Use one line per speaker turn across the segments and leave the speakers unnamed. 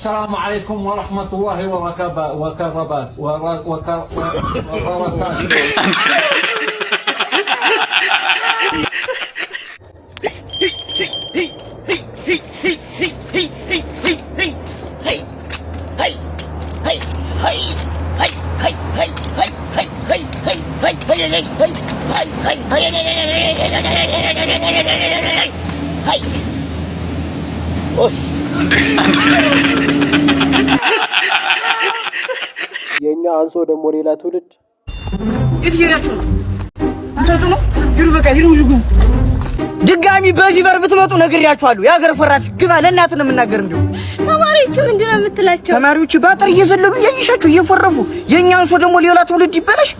السلام عليكم ورحمة الله
የኛ አንሶ ደሞ ሌላ ትውልድ
እትየያችሁ አታጥኑ ይሩ በቃ ይሩ ድጋሚ በዚህ በር ብትመጡ ነግሬያችኋለሁ። ያገር ፈራፊ ግባ ለእናት ነው የምናገር። እንደው
ተማሪዎች ምንድነው የምትላቸው?
ተማሪዎች ባጥር እየዘለሉ እያይሻችሁ እየፈረፉ የኛ አንሶ ደሞ ሌላ ትውልድ ይበላሽ።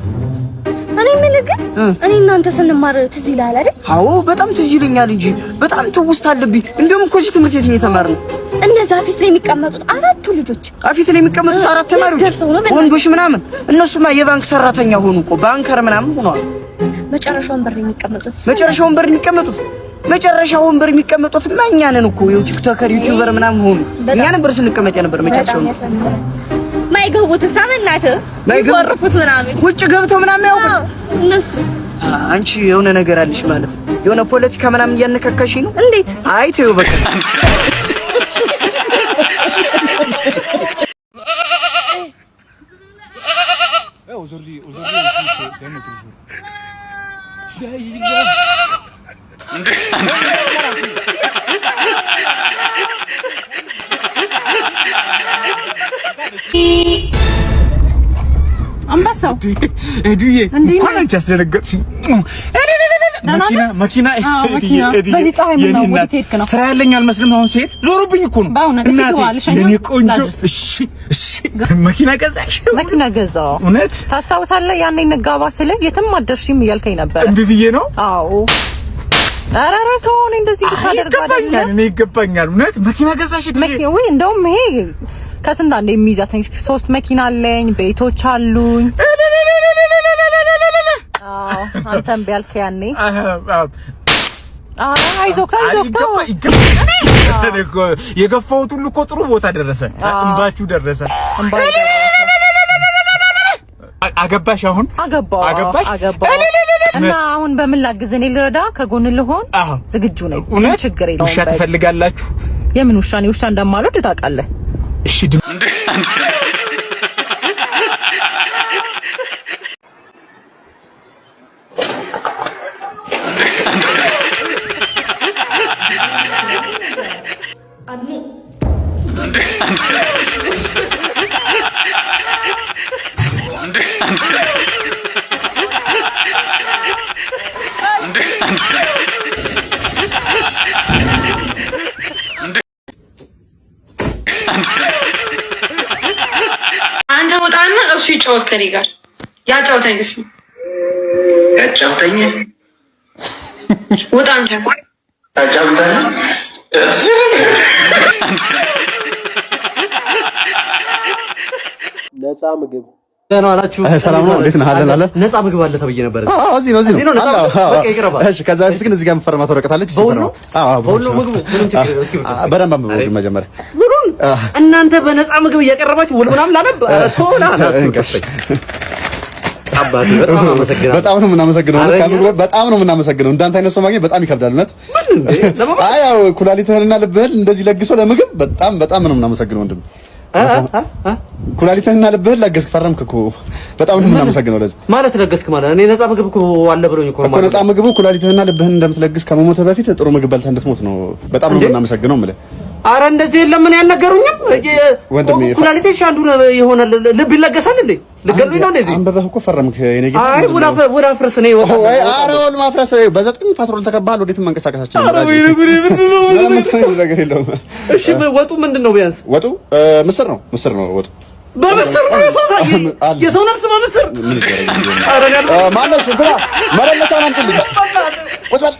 እኔ ምን ግን እኔ እናንተ ስንማር ትዝ ይላል አይደል?
አዎ በጣም ትዝ ይለኛል እንጂ በጣም ትውስት አለብኝ። እንደውም እኮ እዚህ ትምህርት ቤት ነው የተማርነው።
እነዛ ፊት ላይ የሚቀመጡት አራቱ ልጆች
ፊት ላይ የሚቀመጡት አራት ተማሪዎች ወንዶች ምናምን እነሱማ የባንክ ሰራተኛ ሆኑ እኮ ባንከር ምናምን ሆነዋል።
መጨረሻው ወንበር የሚቀመጡት
መጨረሻው ወንበር የሚቀመጡት እኛ ነን እኮ ቲክቶከር ዩቲዩበር ምናምን ሆኑ። እኛ ነበር ስንቀመጥ የነበር መጨረሻው
ማይገቡት ሳምናት ማይገቡት ምናምን
ውጭ ገብተው ምናምን ያው
እነሱ
አንቺ የሆነ ነገር አለሽ ማለት ነው። የሆነ ፖለቲካ ምናምን እያነካካሽ ነው።
እንዴት
አይ ተይው በቃ
አንበሳው
እዱዬ እንኳን አንቺ አስደነገጥሽኝ። መኪና
በዚህ ፀሐይ ምን ነው ወዴት ሄድክ ነው?
ስራ ያለኝ አልመስልም። አሁን ሴት ዞሮብኝ እኮ ነው። የኔ ቆንጆ እሺ መኪና ገዛሽ?
መኪና ገዛው።
እውነት
ታስታውሳለህ? ያኔ እንጋባ ስለ የትም አትደርሺም እያልከኝ ነበር።
እምቢ ብዬ ነው?
አዎ። ኧረ ተወው፣ እንደዚህ ብታደርጋለህ
እኔ ይገባኛል። እውነት መኪና ገዛሽ?
ወይ እንደውም ይሄ ከስንት አንዴ የሚይዛት 3 መኪና አለኝ፣ ቤቶች አሉኝ። አዎ አንተም ቢያልክ ያኔ አይዞህ
የገፋሁት ሁሉ እኮ ጥሩ ቦታ ደረሰ። እንባችሁ ደረሰ። አገባሽ? አሁን አገባሽ?
እና አሁን በምን ላግዝ? እኔ ልረዳ ከጎን ልሆን ዝግጁ ነኝ። ችግር የለውም።
ውሻ ትፈልጋላችሁ?
የምን ውሻ? እኔ ውሻ እንደማልወድ ታውቃለህ።
እሺ
አንተ ወጣና እሱ ይጫወት ከኔ ጋር ያጫውተኝ። እሱ
ያጫውተኝ።
ወጣ አንተ
ታጫውተኝ።
ነፃ ምግብ
ደህና ዋላችሁ?
ሰላም ነው? እንዴት ነህ? አለን
ነፃ ምግብ አለ ተብዬ ነበር።
እዚህ ነው። በቃ ይቀርባል። እሺ ከዛ በፊት ግን እዚህ ጋር መፈረማት ወረቀት አለች።
በሁሉ ምግቡ ምንም ችግር የለም። እስኪ
በደንብ አንብበው መጀመሪያ።
ምኑን እናንተ በነፃ ምግብ እያቀረባችሁ ውል ምናምን ላነብ ተወላ አባቴ በጣም ነው የምናመሰግነው። በጣም ነው የምናመሰግነው። እንዳንተ አይነት ሰው ማግኘት በጣም ይከብዳል። እውነት አይ ያው ኩላሊትህንና ልብህን እንደዚህ ለግሶ ለምግብ በጣም ነው የምናመሰግነው ወንድም። ኩላሊትህንና ልብህን ለገስክ ፈረምክ እኮ በጣም ነው የምናመሰግነው። ለዚህ ማለት ለገስክ ማለት እኔ ነፃ ምግብ እኮ አለ ብሎኝ እኮ ነፃ ምግቡ ኩላሊትህንና ልብህን እንደምትለግስ ከመሞትህ በፊት ጥሩ ምግብ በልተህ እንድትሞት ነው። በጣም ነው የምናመሰግነው የምልህ። አረ እንደዚህ የለም። ምን ያልነገሩኝም ኩላሊቴ ሻንዱ የሆነ ልብ ይለገሳል እንዴ? ልገሉኝ ነው እንደዚህ አንበበህ እኮ ፈረምክ። የኔ ጌታ አይ ወላ ፍረስ ነው ይወጣ። አረ ወል ማፍረስ በዘጠኝ ፓትሮል ተከባል። ወዴት መንቀሳቀሳችን ነው? ነገር የለውም። እሺ ወጡ ምንድነው? ቢያንስ ወጡ ምስር ነው ወጡ በምስር ነው የሰው ነፍስ በምስር ምን ይደረግ? አረ ማነው እንትና መረመቻውን አምጥልኝ። ቁጭ በል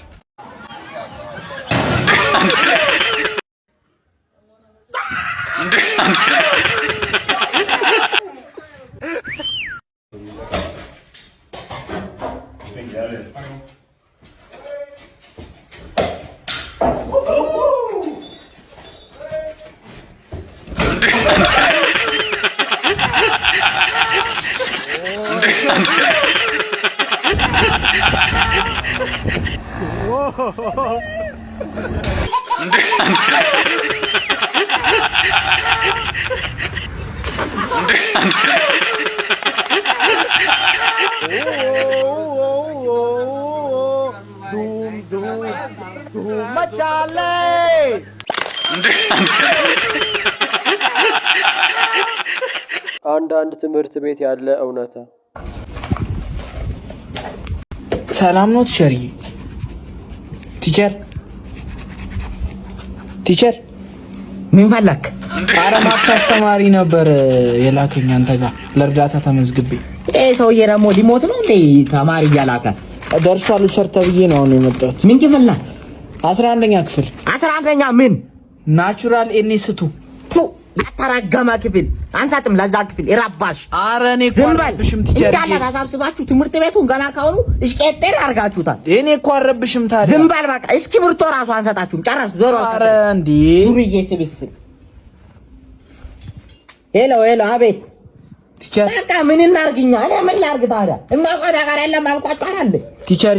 አንዳንድ ትምህርት ቤት ያለ እውነታ።
ሰላም ነው ቲቸር? ቲቸር ምን ፈለክ? ኧረ ማትስ አስተማሪ ነበር የላከኝ አንተ ጋር ለእርዳታ ተመዝግቤ። ሰውዬ ደግሞ ሊሞት ነው እንዴ? ተማሪ እያላከ ደርሷል ሰርተ ብዬ ነው አሁን የመጣሁት። ምን ክፍል ነህ? 11ኛ ክፍል። 11ኛ ምን? ናቹራል ኤንኤስ2 ያተራገመ ክፍል አንሳጥም ለዛ ክፍል ይራባሽ። ኧረ እኔ እኮ አረብሽም ቲቸር እንዳለ ታሳብስባችሁ ትምህርት ቤቱን ገና ካሁኑ እስቄጤር አርጋችሁታል። እኔ እኮ አረብሽም ታዲያ ዝም በል በቃ። እስኪ ብርቶ ራሱ አንሳጣችሁም ጨረስ ዞሮ አልከሰ። ኧረ እንዴ ዱርዬ ስብስብ። ሄሎ አቤት ቲቸር። በቃ ምን እናርግኛ? እኔ ምን ላርግ ታዲያ? እማውቀው ነገር የለም አልኳችሁ አይደል ቲቸር?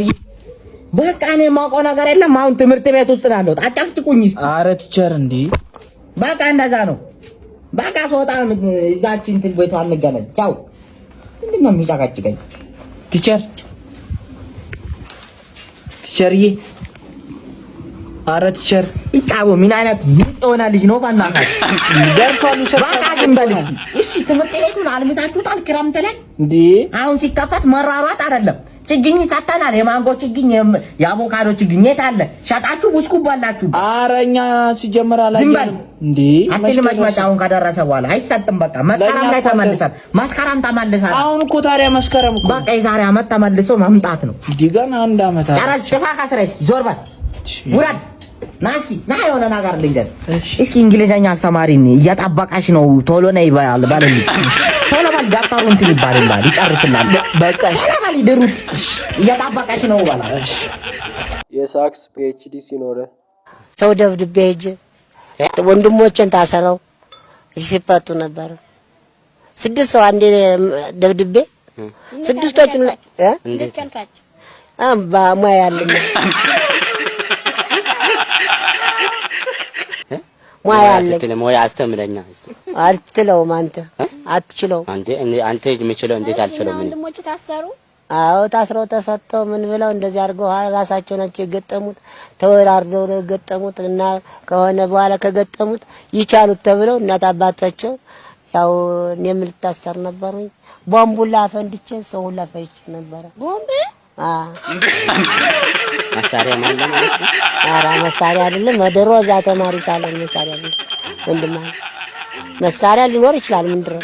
በቃ እኔ የማውቀው ነገር የለም። አሁን ትምህርት ቤት ውስጥ ነው ያለሁት። አጫጭቁኝ እስኪ። ኧረ ቲቸር እንዴ በቃ እንደዛ ነው። በቃ ስወጣ እዛችን እንትን ቤቷ አንገናኝ። ቻው። ምንድን ነው የሚጫቃጭቀኝ? ቲቸርዬ። ኧረ ቲቸር ይጫው ምን አይነት ምጥ የሆነ ልጅ ነው ባናታችሁ። ደርሷል በቃ ዝም በል እስኪ። እሺ ትምህርት ቤቱን አልምታችሁታል ክረምት ላይ እንዴ? አሁን ሲከፈት መራሯጥ አይደለም። ችግኝ ሰጥተናል። የማንጎ ችግኝ፣ የአቮካዶ ችግኝ የት አለ? ሸጣችሁ ውስኩባላችሁ። ኧረ እኛ ሲጀመር አላየንም እንዴ። አትልመጭመጫውን ከደረሰ በኋላ አይሰጥም። በቃ መስከረም ላይ ተመልሳል። መስከረም ተመልሳል። አሁን እኮ ታዲያ መስከረም እኮ በቃ የዛሬ ዓመት ተመልሶ መምጣት ነው። ዲጋን አንድ ዓመት ጨረስ። ሽፋ ከስራ እስኪ ዞር በል ውረድ። ና እስኪ ና የሆነ ነገር ልንገር እስኪ። እንግሊዘኛ አስተማሪን እየጠበቀሽ ነው። ቶሎ ነይ ባልልኝ። ቶሎ በል ዳክተሩ እንትን ይባላል ይጨርስላል። በቃ ቶሎ በል ይድሩት እየጠበቀሽ ነው ባላ።
የሳክስ ፒኤችዲ ሲኖር
ሰው ደብድቤ ሂጅ ወንድሞችን ታሰረው ሲፈቱ ነበር። 6 ሰው አንዴ ደብድቤ 6ቶችን እንዴት ካልካችሁ ባሙያ ያለኝ ሙያ ያለኝ ሙያ አስተምረኛ አትችለውም። አንተ አትችለውም። አንተ የምችለው እንዴት አልችለውም? ወንድሞች ታሰሩ። አዎ ታስረው ተፈተው ምን ብለው እንደዚህ አድርገው ራሳቸው ናቸው የገጠሙት። ተወራርደው ነው የገጠሙት እና ከሆነ በኋላ ከገጠሙት ይቻሉት ተብለው እናት አባታቸው ያው እኔም ልታሰር ነበርኝ። ቦምቡላ ፈንድቼ ሰው ሁላ ፈይቼ ነበር። ቦምብ መሳሪያ ማለት ነው። ኧረ መሳሪያ አይደለም። መድሮ እዛ ተማሪ ሳለ መሳሪያ አይደለም። ወንድማ መሳሪያ ሊኖር ይችላል። ምንድነው